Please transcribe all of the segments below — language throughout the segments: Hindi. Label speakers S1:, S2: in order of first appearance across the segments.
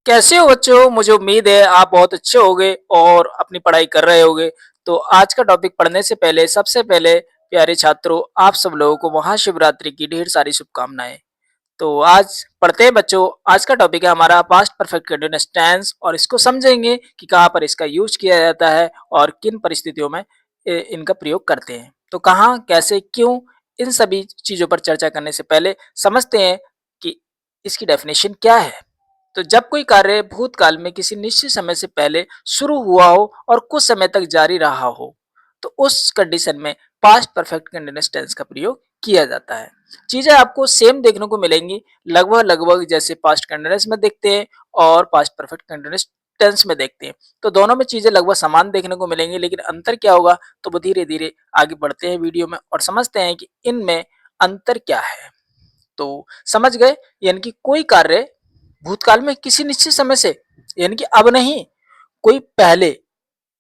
S1: कैसे हो बच्चों? मुझे उम्मीद है आप बहुत अच्छे होंगे और अपनी पढ़ाई कर रहे होंगे। तो आज का टॉपिक पढ़ने से पहले सबसे पहले प्यारे छात्रों, आप सब लोगों को महाशिवरात्रि की ढेर सारी शुभकामनाएँ। तो आज पढ़ते हैं बच्चों। आज का टॉपिक है हमारा पास्ट परफेक्ट कंटीन्यूअस टेंस और इसको समझेंगे कि कहाँ पर इसका यूज़ किया जाता है और किन परिस्थितियों में इनका प्रयोग करते हैं। तो कहाँ, कैसे, क्यों, इन सभी चीज़ों पर चर्चा करने से पहले समझते हैं कि इसकी डेफिनेशन क्या है। तो जब कोई कार्य भूतकाल में किसी निश्चित समय से पहले शुरू हुआ हो और कुछ समय तक जारी रहा हो, तो उस कंडीशन में पास्ट परफेक्ट कंटीन्यूअस टेंस का प्रयोग किया जाता है। चीजें आपको सेम देखने को मिलेंगी, लगभग लगभग जैसे पास्ट कंटीन्यूअस में देखते हैं और पास्ट परफेक्ट कंटीन्यूअस टेंस में देखते हैं। तो दोनों में चीजें लगभग समान देखने को मिलेंगी, लेकिन अंतर क्या होगा तो वो धीरे धीरे आगे बढ़ते हैं वीडियो में और समझते हैं कि इनमें अंतर क्या है। तो समझ गए, यानी कि कोई कार्य भूतकाल में किसी निश्चित समय से, यानी कि अब नहीं, कोई पहले,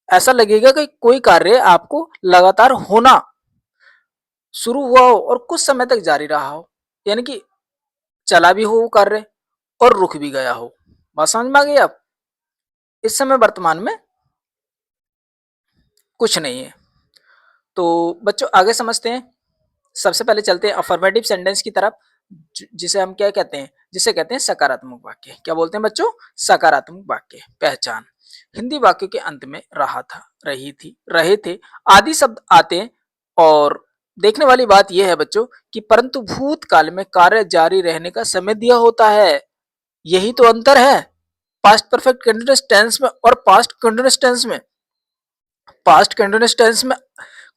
S1: ऐसा लगेगा कि कोई कार्य आपको लगातार होना शुरू हुआ हो और कुछ समय तक जारी रहा हो, यानी कि चला भी हो वो कार्य और रुक भी गया हो। बात समझ में आ गई आप? इस समय वर्तमान में कुछ नहीं है। तो बच्चों आगे समझते हैं। सबसे पहले चलते हैं अफर्मेटिव सेंटेंस की तरफ, जिसे हम क्या कहते हैं, जिसे कहते हैं सकारात्मक वाक्य। क्या बोलते हैं बच्चों? सकारात्मक वाक्य। पहचान: हिंदी वाक्य के अंत में रहा था, रही थी, रहे थे आदि शब्द आते हैं। और देखने वाली बात यह है बच्चों कि परंतु भूतकाल में कार्य जारी रहने का समय दिया होता है। यही तो अंतर है पास्ट परफेक्ट कंटीन्यूअस टेंस में और पास्ट कंटीन्यूअस टेंस में। पास्ट कंटीन्यूअस टेंस में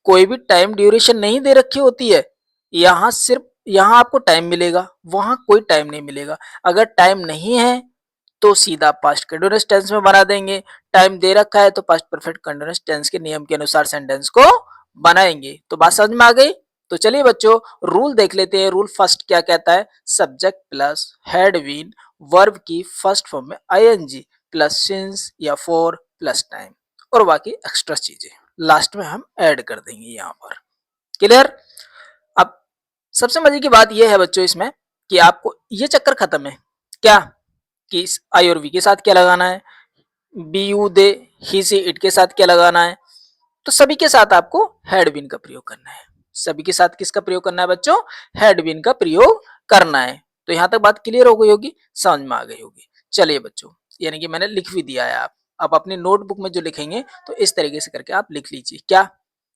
S1: कोई भी टाइम ड्यूरेशन नहीं दे रखी होती है। यहाँ सिर्फ, यहाँ आपको टाइम मिलेगा, वहां कोई टाइम नहीं मिलेगा। अगर टाइम नहीं है तो सीधा पास्ट कंटीन्यूअस टेंस में बना देंगे, टाइम दे रखा है तो पास्ट परफेक्ट कंटीन्यूअस टेंस के नियम के अनुसार सेंटेंस को बनाएंगे। तो बात समझ में आ गई? तो चलिए बच्चों रूल देख लेते हैं। रूल फर्स्ट क्या कहता है? Subject plus had been verb की फर्स्ट फॉर्म में आईएनजी प्लस सिंस या फॉर प्लस टाइम और बाकी एक्स्ट्रा चीजें लास्ट में हम ऐड कर देंगे यहाँ पर। क्लियर? अब सबसे मजे की बात यह है बच्चों इसमें कि आपको ये चक्कर खत्म है क्या कि इस आई और वी के साथ क्या लगाना है, we you they he she it के साथ क्या लगाना है। तो सभी के साथ आपको हैड बीन का प्रयोग करना है। सभी के साथ किसका प्रयोग करना है बच्चों? हैड बीन का प्रयोग करना है। तो यहां तक बात क्लियर हो गई होगी, समझ में आ गई होगी। चलिए बच्चों, यानी कि मैंने लिख भी दिया है। आप अपनी नोटबुक में जो लिखेंगे तो इस तरीके से करके आप लिख लीजिए। क्या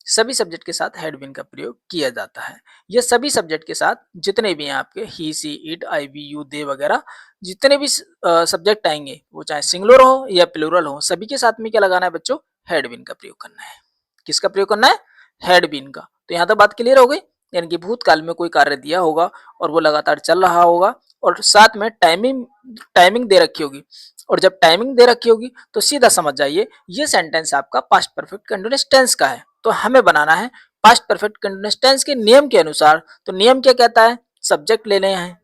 S1: सभी सब्जेक्ट के साथ हैड बीन का प्रयोग किया जाता है? ये सभी सब्जेक्ट के साथ जितने भी हैं आपके he she it I we you they वगैरह, जितने भी सब्जेक्ट आएंगे वो चाहे सिंगुलर हो या प्लूरल हो, सभी के साथ में क्या लगाना है बच्चों? हैड बीन का प्रयोग करना है। किसका प्रयोग करना है? हैड बीन का। तो यहाँ तक बात क्लियर हो गई, यानी कि भूतकाल में कोई कार्य दिया होगा और वो लगातार चल रहा होगा और साथ में टाइमिंग टाइमिंग दे रखी होगी। और जब टाइमिंग दे रखी होगी तो सीधा समझ जाइए ये सेंटेंस आपका पास्ट परफेक्ट कंटीन्यूअस टेंस का है। तो हमें बनाना है पास्ट परफेक्ट कंटीन्यूअस टेंस के नियम के अनुसार। तो नियम क्या कहता है? सब्जेक्ट लेने हैं,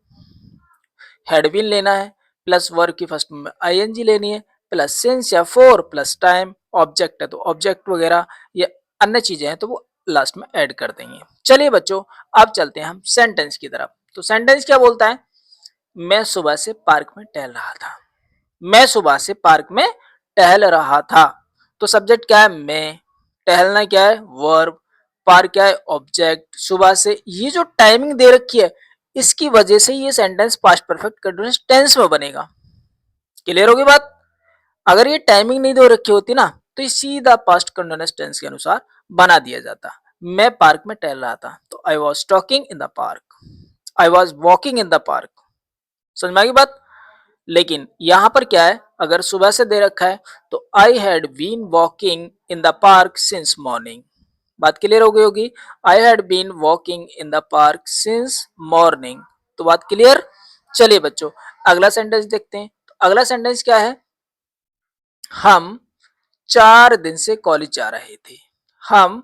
S1: हैड बीन लेना है, प्लस वर्ब की फर्स्ट में आईएनजी लेनी है, प्लस सिंस या फॉर प्लस टाइम, ऑब्जेक्ट है तो ऑब्जेक्ट वगैरह या अन्य चीजें हैं तो वो लास्ट में ऐड कर देंगे। चलिए बच्चों अब चलते हैं हम सेंटेंस की तरफ। तो सेंटेंस क्या बोलता है? मैं सुबह से पार्क में टहल रहा था। मैं सुबह से पार्क में टहल रहा था। तो सब्जेक्ट क्या है? मैं, टहलना क्या है? वर्ब, पार्क क्या है? ऑब्जेक्ट। सुबह से ये जो टाइमिंग दे रखी है इसकी वजह से ये sentence past perfect continuous tense में बनेगा। क्लियर होगी बात? अगर ये टाइमिंग नहीं दे रखी होती ना तो ये सीधा पास्ट कंटीन्यूअस टेंस के अनुसार बना दिया जाता। मैं पार्क में टहल रहा था तो I was talking in the park, I was walking in the park. समझ में आ गई बात? लेकिन यहां पर क्या है? अगर सुबह से दे रखा है तो I had been walking in the park since morning. बात क्लियर हो गई होगी। I had been walking in the park since morning. तो बात क्लियर? चलिए बच्चों अगला सेंटेंस देखते हैं। तो अगला सेंटेंस क्या है? हम 4 दिन से कॉलेज जा रहे थे। हम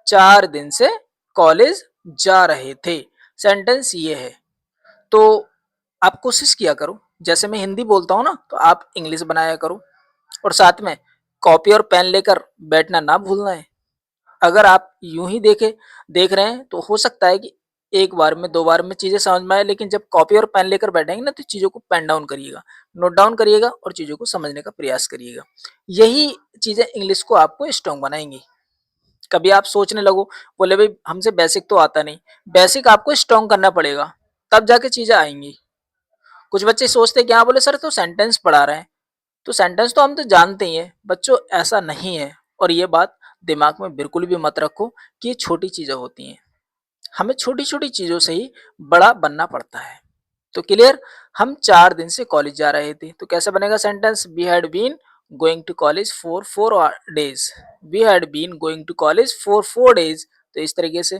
S1: 4 दिन से कॉलेज जा रहे थे। सेंटेंस ये है। तो आप कोशिश किया करो, जैसे मैं हिंदी बोलता हूँ ना तो आप इंग्लिश बनाया करो और साथ में कॉपी और पेन लेकर बैठना ना भूलना है। अगर आप यूं ही देख रहे हैं तो हो सकता है कि एक बार में दो बार में चीजें समझ में आए, लेकिन जब कॉपी और पेन लेकर बैठेंगे ना तो चीजों को पेन डाउन करिएगा। नोट डाउन करिएगा और चीज़ों को समझने का प्रयास करिएगा। यही चीज़ें इंग्लिश को आपको स्ट्रॉन्ग बनाएँगी। कभी आप सोचने लगो, बोले भाई हमसे बेसिक तो आता नहीं, बेसिक आपको स्ट्रॉन्ग करना पड़ेगा, तब जाके चीज़ें आएँगी। कुछ बच्चे सोचते हैं कि हाँ बोले सर तो सेंटेंस पढ़ा रहे हैं, तो सेंटेंस तो हम तो जानते ही हैं। बच्चों ऐसा नहीं है और ये बात दिमाग में बिल्कुल भी मत रखो कि ये छोटी चीज़ें होती हैं। हमें छोटी-छोटी चीज़ों से ही बड़ा बनना पड़ता है। तो क्लियर? हम 4 दिन से कॉलेज जा रहे थे, तो कैसे बनेगा sentence? We had been going to college for 4 days. We had been going to college for 4 days. तो इस तरीके से।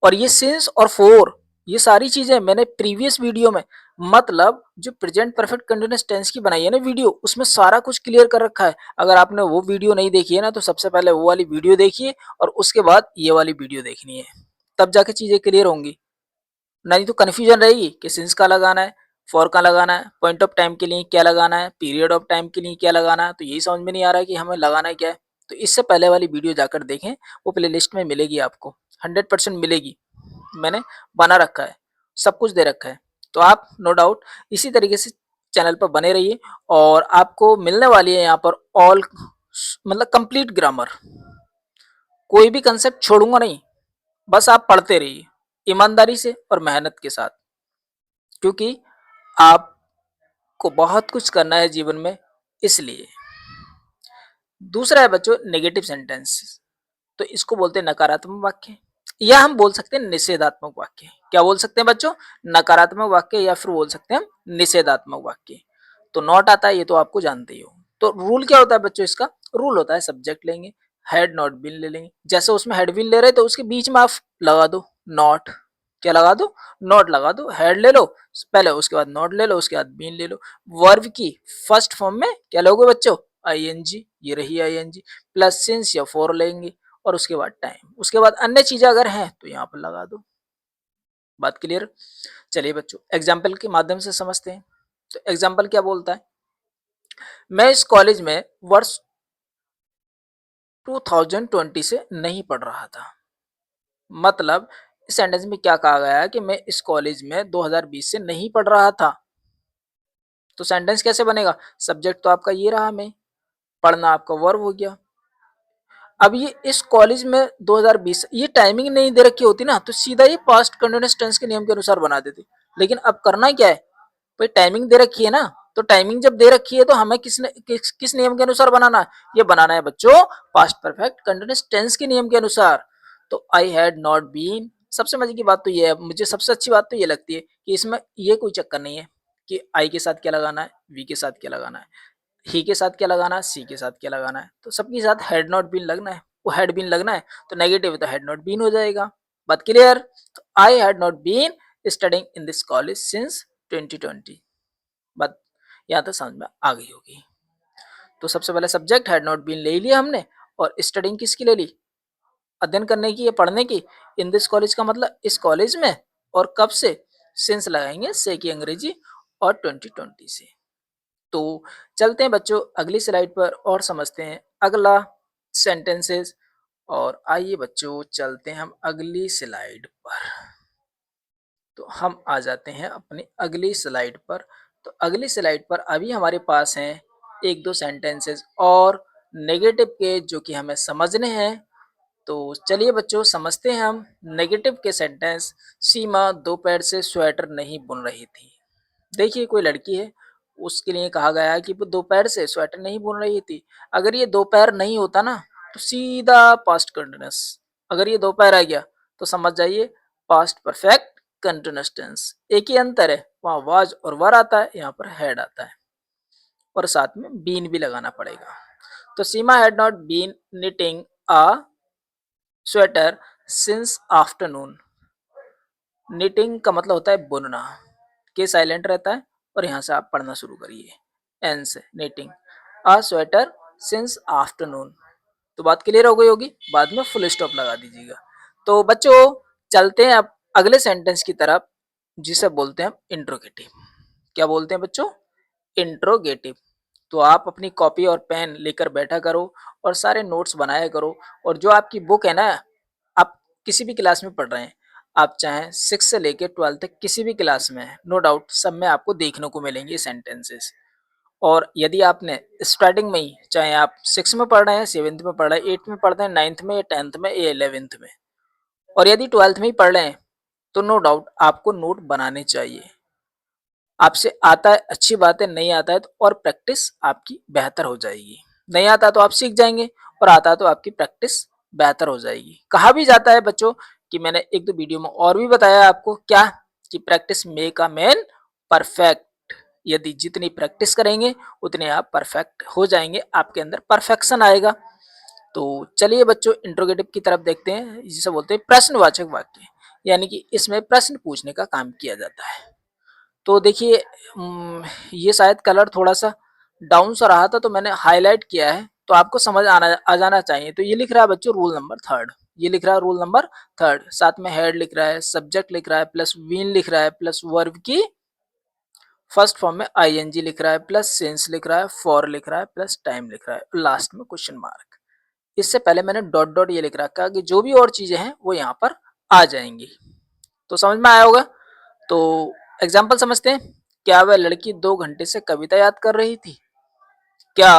S1: और ये सिंस और फॉर, ये सारी चीज़ें मैंने प्रीवियस वीडियो में, मतलब जो प्रेजेंट परफेक्ट कंटीन्यूअस टेंस की बनाई है ना वीडियो, उसमें सारा कुछ क्लियर कर रखा है। अगर आपने वो वीडियो नहीं देखी है ना, तो सबसे पहले वो वाली वीडियो देखिए और उसके बाद ये वाली वीडियो देखनी है। तब जाके चीज़ें क्लियर होंगी। नहीं तो कन्फ्यूजन रहेगी कि सिंस का लगाना है, फॉर का लगाना है, पॉइंट ऑफ टाइम के लिए क्या लगाना है, पीरियड ऑफ टाइम के लिए क्या लगाना है, तो यही समझ में नहीं आ रहा है कि हमें लगाना है क्या है। तो इससे पहले वाली वीडियो जाकर देखें, वो प्लेलिस्ट में मिलेगी आपको, 100% मिलेगी। मैंने बना रखा है, सब कुछ दे रखा है। तो आप नो डाउट इसी तरीके से चैनल पर बने रहिए और आपको मिलने वाली है यहाँ पर ऑल, मतलब कंप्लीट ग्रामर। कोई भी कंसेप्ट छोड़ूंगा नहीं, बस आप पढ़ते रहिए ईमानदारी से और मेहनत के साथ, क्योंकि आपको बहुत कुछ करना है जीवन में, इसलिए। दूसरा है बच्चों नेगेटिव सेंटेंस, तो इसको बोलते हैं नकारात्मक वाक्य, या हम बोल सकते हैं निषेधात्मक वाक्य। क्या बोल सकते हैं बच्चों? नकारात्मक वाक्य, या फिर बोल सकते हैं हम निषेधात्मक वाक्य। तो नॉट आता है, ये तो आपको जानते ही हो। तो रूल क्या होता है बच्चों इसका? रूल होता है सब्जेक्ट लेंगे, हैड नॉट बीन ले लेंगे। जैसे उसमें हैड बीन ले रहे तो उसके बीच में आप लगा दो नॉट। क्या लगा दो? नॉट लगा दो। हैड ले लो पहले, उसके बाद नॉट ले लो, उसके बाद बीन ले लो। वर्ब की फर्स्ट फॉर्म में क्या लोगे बच्चों? आईएनजी, ये रही आईएनजी, प्लस सिंस या फॉर लेंगे और उसके बाद टाइम, उसके बाद अन्य चीजें अगर हैं तो यहाँ पर लगा दो। बात क्लियर? चलिए बच्चों एग्जाम्पल के माध्यम से समझते हैं। तो एग्जाम्पल क्या बोलता है? मैं इस कॉलेज में वर्ष 2020 से नहीं पढ़ रहा था। मतलब इस सेंटेंस में क्या कहा गया है कि मैं इस कॉलेज में 2020 से नहीं पढ़ रहा था। तो सेंटेंस कैसे बनेगा? सब्जेक्ट तो आपका ये रहा, मैं, पढ़ना आपका वर्ब हो गया। अब ये इस कॉलेज में 2020, ये टाइमिंग नहीं दे रखी होती ना, तो सीधा ये पास्ट कंटिन्यूअस टेंस के नियम के अनुसार बना देते। लेकिन अब करना क्या है भाई? टाइमिंग दे रखी है ना, तो टाइमिंग जब दे रखी है तो हमें किस नियम के अनुसार बनाना है? ये बनाना है बच्चों पास्ट परफेक्ट कंटिन्यूअस टेंस के नियम के अनुसार। तो आई हैड नॉट बीन, सबसे मजे की बात तो ये है, मुझे सबसे अच्छी बात तो ये लगती है कि इसमें ये कोई चक्कर नहीं है कि आई के साथ क्या लगाना है, वी के साथ क्या लगाना है, ही के साथ क्या लगाना है, सी के साथ क्या लगाना है। तो सबके साथ हैड नॉट बीन लगना है, वो हैड बीन लगना है, तो नेगेटिव है तो हैड नॉट बीन हो जाएगा। बात क्लियर? तो I had not been studying in this college since 2020। बात यहाँ तक समझ में आ गई होगी। तो सबसे पहले सब्जेक्ट हैड नॉट बीन ले लिया हमने, और स्टडिंग किसकी ले ली? अध्ययन करने की या पढ़ने की। इन दिस कॉलेज का मतलब इस कॉलेज में, और कब से? सिंस लगाएंगे से की अंग्रेजी, और 2020 से। तो चलते हैं बच्चों अगली स्लाइड पर और समझते हैं अगला सेंटेंसेस। और आइए बच्चों चलते हैं हम अगली स्लाइड पर। तो हम आ जाते हैं अपनी अगली स्लाइड पर। तो अगली स्लाइड पर अभी हमारे पास हैं एक दो सेंटेंसेस और नेगेटिव के, जो कि हमें समझने हैं। तो चलिए बच्चों समझते हैं हम नेगेटिव के सेंटेंस। सीमा दोपहर से स्वेटर नहीं बुन रही थी। देखिए कोई लड़की है, उसके लिए कहा गया है कि वो दोपहर से स्वेटर नहीं बुन रही थी। अगर ये दोपहर नहीं होता ना, तो सीधा पास्ट कंटिन्यूअस। अगर ये दोपहर आ गया तो समझ जाइए पास्ट परफेक्ट कंटिन्यूअस टेंस। एक ही अंतर है, वहां वाज और वर आता है, यहाँ पर हैड आता है, और साथ में बीन भी लगाना पड़ेगा। तो Seema had not been knitting a sweater since afternoon. Knitting का मतलब होता है बुनना, के साइलेंट रहता है, और यहाँ से आप पढ़ना शुरू करिए एन से। Knitting a sweater since afternoon. तो बात क्लियर हो गई होगी, बाद में फुल स्टॉप लगा दीजिएगा। तो बच्चों चलते हैं अब अगले सेंटेंस की तरफ, जिसे बोलते हैं इंट्रोगेटिव। क्या बोलते हैं बच्चों? इंट्रोगेटिव। तो आप अपनी कॉपी और पेन लेकर बैठा करो और सारे नोट्स बनाया करो। और जो आपकी बुक है ना, आप किसी भी क्लास में पढ़ रहे हैं, आप चाहे 6 से लेके 12 तक किसी भी क्लास में है, नो डाउट सब में आपको देखने को मिलेंगे सेंटेंसेस। और यदि आपने स्टार्टिंग में ही, चाहे आप 6 में पढ़ रहे हैं, 7th में पढ़ रहे हैं, 8th में पढ़ रहे हैं, 9th में या 10th में या 11th में, और यदि 12th में ही पढ़ रहे हैं, तो नो डाउट आपको नोट बनाने चाहिए। आपसे आता है अच्छी बात है, नहीं आता है तो और प्रैक्टिस आपकी बेहतर हो जाएगी। नहीं आता तो आप सीख जाएंगे, और आता तो आपकी प्रैक्टिस बेहतर हो जाएगी। कहा भी जाता है बच्चों कि मैंने एक दो वीडियो में और भी बताया आपको क्या, कि practice make a man perfect. यदि जितनी प्रैक्टिस करेंगे उतने आप परफेक्ट हो जाएंगे, आपके अंदर परफेक्शन आएगा। तो चलिए बच्चों इंट्रोगेटिव की तरफ देखते हैं, जिसे बोलते हैं प्रश्नवाचक वाक्य, यानी कि इसमें प्रश्न पूछने का काम किया जाता है। तो देखिए ये शायद कलर थोड़ा सा डाउन सा रहा था, तो मैंने हाईलाइट किया है, तो आपको समझ आ जाना चाहिए। तो ये लिख रहा है बच्चों रूल नंबर थर्ड, ये लिख रहा है रूल नंबर थर्ड, साथ में हेड लिख रहा है, सब्जेक्ट लिख रहा है, प्लस वीन लिख रहा है, प्लस वर्ब की फर्स्ट फॉर्म में आईएनजी लिख रहा है, प्लस सिंस लिख रहा है, फॉर लिख रहा है, प्लस टाइम लिख रहा है, लास्ट में क्वेश्चन मार्क। इससे पहले मैंने डॉट डॉट ये लिख रखा कि जो भी और चीजें हैं वो यहाँ पर आ जाएंगी। तो समझ में आया होगा। तो एग्जाम्पल समझते हैं। क्या वह लड़की 2 घंटे से कविता याद कर रही थी? क्या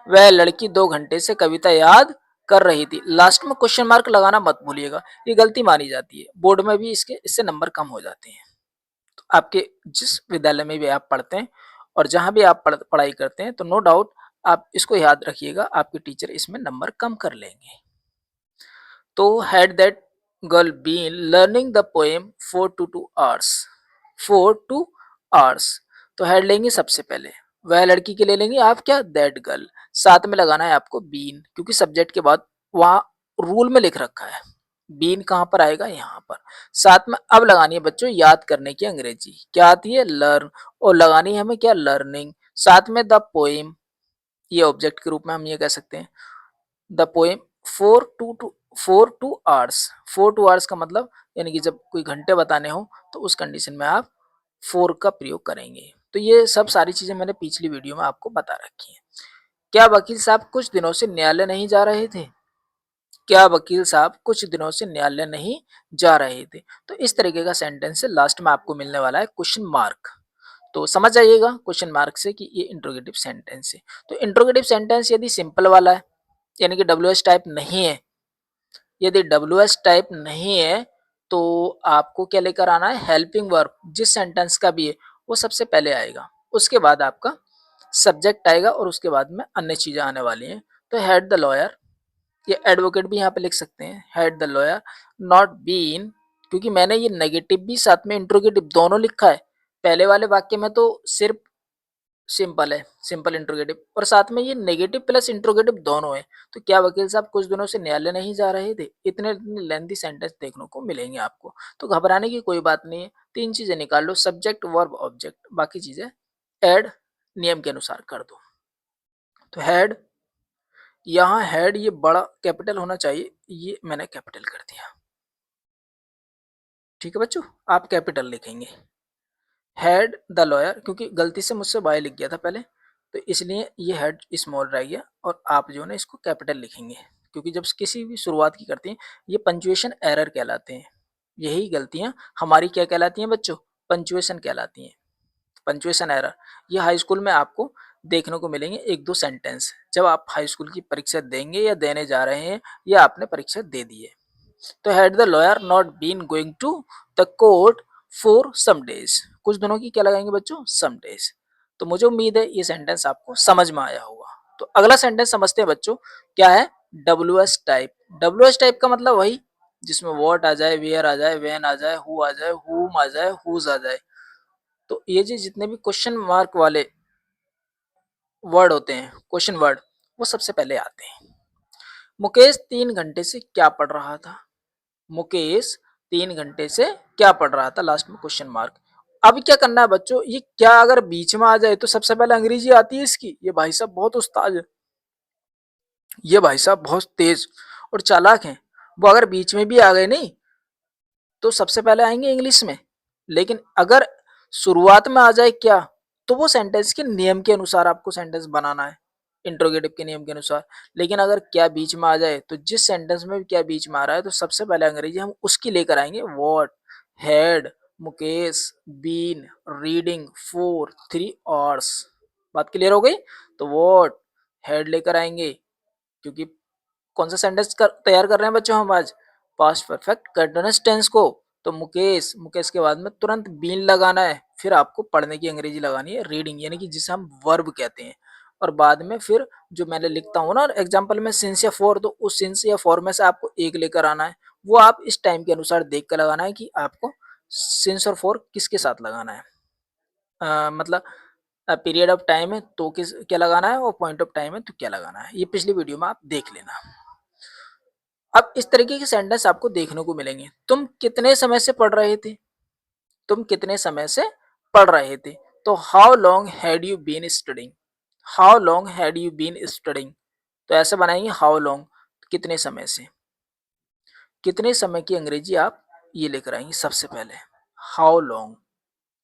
S1: वह लड़की 2 घंटे से कविता याद कर रही थी? लास्ट में क्वेश्चन मार्क लगाना मत भूलिएगा, ये गलती मानी जाती है, बोर्ड में भी इससे नंबर कम हो जाते हैं। तो आपके जिस विद्यालय में भी आप पढ़ते हैं और जहां भी आप पढ़ाई करते हैं, तो नो डाउट आप इसको याद रखिएगा, आपके टीचर इसमें नंबर कम कर लेंगे। तो had that girl been learning the poem for 2 hours, for 2 hours, तो हेड लेंगे सबसे पहले, वह लड़की के ले लेंगे आप क्या, दैट गर्ल, साथ में लगाना है आपको बीन, क्योंकि सब्जेक्ट के बाद वहां रूल में लिख रखा है बीन कहाँ पर आएगा, यहाँ पर। साथ में अब लगानी है बच्चों याद करने की अंग्रेजी, क्या आती है, लर्न, और लगानी है हमें क्या, लर्निंग। साथ में द पोएम, ये ऑब्जेक्ट के रूप में हम ये कह सकते हैं, the poem for 2 hours, for 2 hours का मतलब यानी कि जब कोई घंटे बताने हो तो उस कंडीशन में आप फोर का प्रयोग करेंगे। तो ये सब सारी चीजें मैंने पिछली वीडियो में आपको बता रखी है। क्या वकील साहब कुछ दिनों से न्यायालय नहीं जा रहे थे? क्या वकील साहब कुछ दिनों से न्यायालय नहीं जा रहे थे? तो इस तरीके का सेंटेंस है, लास्ट में आपको मिलने वाला है क्वेश्चन मार्क। तो समझ जाइएगा क्वेश्चन मार्क से कि ये इंट्रोगेटिव सेंटेंस है। तो इंट्रोगेटिव सेंटेंस यदि सिंपल वाला है, यानी कि डब्ल्यू टाइप नहीं है, यदि डब्ल्यू टाइप नहीं है, तो आपको क्या लेकर आना है, हेल्पिंग वर्ब, जिस सेंटेंस का भी है वो सबसे पहले आएगा, उसके बाद आपका सब्जेक्ट आएगा, और उसके बाद में अन्य चीजें आने वाली हैं। तो हैड द लॉयर, ये एडवोकेट भी यहाँ पे लिख सकते हैं, had the lawyer not been, क्योंकि मैंने ये नेगेटिव भी साथ में इंट्रोगेटिव दोनों लिखा है। पहले वाले वाक्य में तो सिर्फ सिंपल है, सिंपल इंट्रोगेटिव, और साथ में ये नेगेटिव प्लस इंट्रोगेटिव दोनों है। तो क्या वकील साहब कुछ दिनों से न्यायालय नहीं जा रहे थे? इतने इतने लेंथी सेंटेंस देखने को मिलेंगे आपको, तो घबराने की कोई बात नहीं है। 3 चीजें निकाल लो, सब्जेक्ट वर्ब ऑब्जेक्ट, बाकी चीजें ऐड नियम के अनुसार कर दो। तो हेड, यहाँ हेड ये बड़ा कैपिटल होना चाहिए, ये मैंने कैपिटल कर दिया। ठीक है बच्चों, आप कैपिटल लिखेंगे। हैड द लॉयर, क्योंकि गलती से मुझसे बाय लिख गया था पहले, तो इसलिए ये हेड स्मॉल रह गया, और आप जो है ना इसको कैपिटल लिखेंगे, क्योंकि जब किसी भी शुरुआत की करते हैं, ये पंचुएशन एरर कहलाते हैं। यही गलतियां हमारी क्या कहलाती हैं बच्चों, पंचुएशन कहलाती हैं, पंचुएशन एरर। ये हाई स्कूल में आपको देखने को मिलेंगे एक दो सेंटेंस, जब आप हाई स्कूल की परीक्षा देंगे या देने जा रहे हैं, या आपने परीक्षा दे दी है। तो had the lawyer not been going to the court for some days, कुछ दिनों की क्या लगाएंगे बच्चों, सम डेज। तो मुझे उम्मीद है ये सेंटेंस आपको समझ में आया होगा। तो अगला सेंटेंस समझते हैं बच्चों, क्या है, W S type. W S type का मतलब वही जिसमें वॉट आ जाए, वेयर आ जाए, वेन आ जाए, हु आ जाए, हुम आ जाए, हुज आ जाए। तो ये जो जितने भी क्वेश्चन मार्क वाले वर्ड होते हैं, क्वेश्चन वर्ड, वो सबसे पहले आते हैं। मुकेश 3 घंटे से क्या पढ़ रहा था? मुकेश 3 घंटे से क्या पढ़ रहा था, लास्ट में क्वेश्चन मार्क। अब क्या करना है बच्चों, ये क्या अगर बीच में आ जाए तो सबसे पहले अंग्रेजी आती है इसकी, ये भाई साहब बहुत उस्ताद है, ये भाई साहब बहुत तेज और चालाक हैं। वो अगर बीच में भी आ गए नहीं, तो सबसे पहले आएंगे इंग्लिश में। लेकिन अगर शुरुआत में आ जाए क्या, तो वो सेंटेंस के नियम के अनुसार आपको सेंटेंस बनाना है, इंट्रोगेटिव के नियम के अनुसार। लेकिन अगर क्या बीच में आ जाए, तो जिस सेंटेंस में भी क्या बीच में आ रहा है, तो सबसे पहले अंग्रेजी हम उसकी लेकर आएंगे, what, had, Mukesh, been reading for 3 hours. बात क्लियर हो गई? तो व्हाट हैड लेकर आएंगे, क्योंकि कौन सा सेंटेंस तैयार कर रहे हैं बच्चों हम आज? पास्ट परफेक्ट कंटीन्यूअस टेंस को। तो मुकेश, मुकेश के बाद में तुरंत बीन लगाना है, फिर आपको पढ़ने की अंग्रेजी लगानी है रीडिंग, यानी कि जिसे हम वर्ब कहते हैं। और बाद में फिर जो मैंने लिखता हूँ ना एग्जाम्पल में सिंस या फॉर, तो उस सिंस या फॉर में से आपको एक लेकर आना है। वो आप इस टाइम के अनुसार देख कर लगाना है कि आपको सिंस और फॉर किसके साथ लगाना है। मतलब पीरियड ऑफ टाइम है तो किस क्या लगाना है, और पॉइंट ऑफ टाइम है तो क्या लगाना है, ये पिछली वीडियो में आप देख लेना। अब इस तरीके के सेंटेंस आपको देखने को मिलेंगे। तुम कितने समय से पढ़ रहे थे? तुम कितने समय से पढ़ रहे थे? तो how long had you been studying? How long had you been studying? तो ऐसे बनाएंगे हाउ लॉन्ग, कितने समय से। कितने समय की अंग्रेजी आप ये लेकर आएंगे सबसे पहले, हाउ लॉन्ग।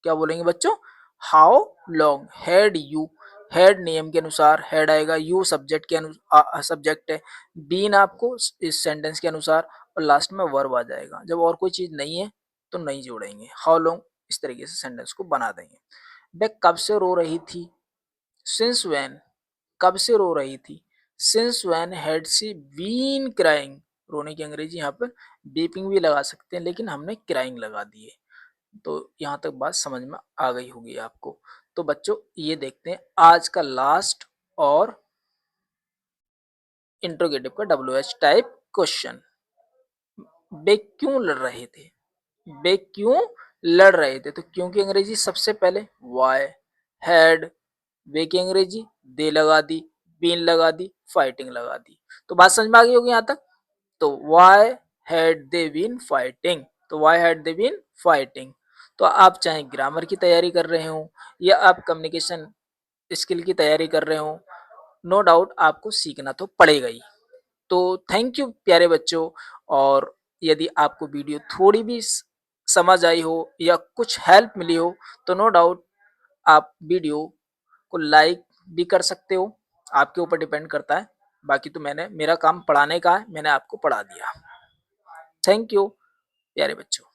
S1: क्या बोलेंगे बच्चों? How long had you, had नियम के अनुसार हैड आएगा, यू सब्जेक्ट के अनुसार सब्जेक्ट है, बीन आपको इस सेंटेंस के अनुसार, और लास्ट में वर्ब आ जाएगा। जब और कोई चीज नहीं है तो नहीं जोड़ेंगे, हाउ लॉन्ग इस तरीके से सेंटेंस को बना देंगे। वह कब से रो रही थी? सिंस व्हेन, कब से रो रही थी? Since when had she been crying. रोने की अंग्रेजी यहाँ पर बीपिंग भी लगा सकते हैं, लेकिन हमने क्राइंग लगा दी है। तो यहाँ तक बात समझ में आ गई होगी आपको। तो बच्चों ये देखते हैं आज का लास्ट और इंट्रोगेटिव का WH टाइप क्वेश्चन। वे क्यों लड़ रहे थे? वे क्यों लड़ रहे थे? तो क्यों की अंग्रेजी सबसे पहले वाई, हैड, वे की अंग्रेजी दे लगा दी, बीन लगा दी, फाइटिंग लगा दी। तो बात समझ में आ गई होगी यहाँ तक। तो why had they been fighting, तो why had they been fighting. तो आप चाहे ग्रामर की तैयारी कर रहे हो या आप कम्युनिकेशन स्किल की तैयारी कर रहे हो, नो डाउट आपको सीखना तो पड़ेगा ही। तो थैंक यू प्यारे बच्चों। और यदि आपको वीडियो थोड़ी भी समझ आई हो या कुछ हेल्प मिली हो, तो नो डाउट आप वीडियो को लाइक भी कर सकते हो, आपके ऊपर डिपेंड करता है। बाकी तो मेरा काम पढ़ाने का है, मैंने आपको पढ़ा दिया। थैंक यू प्यारे बच्चों।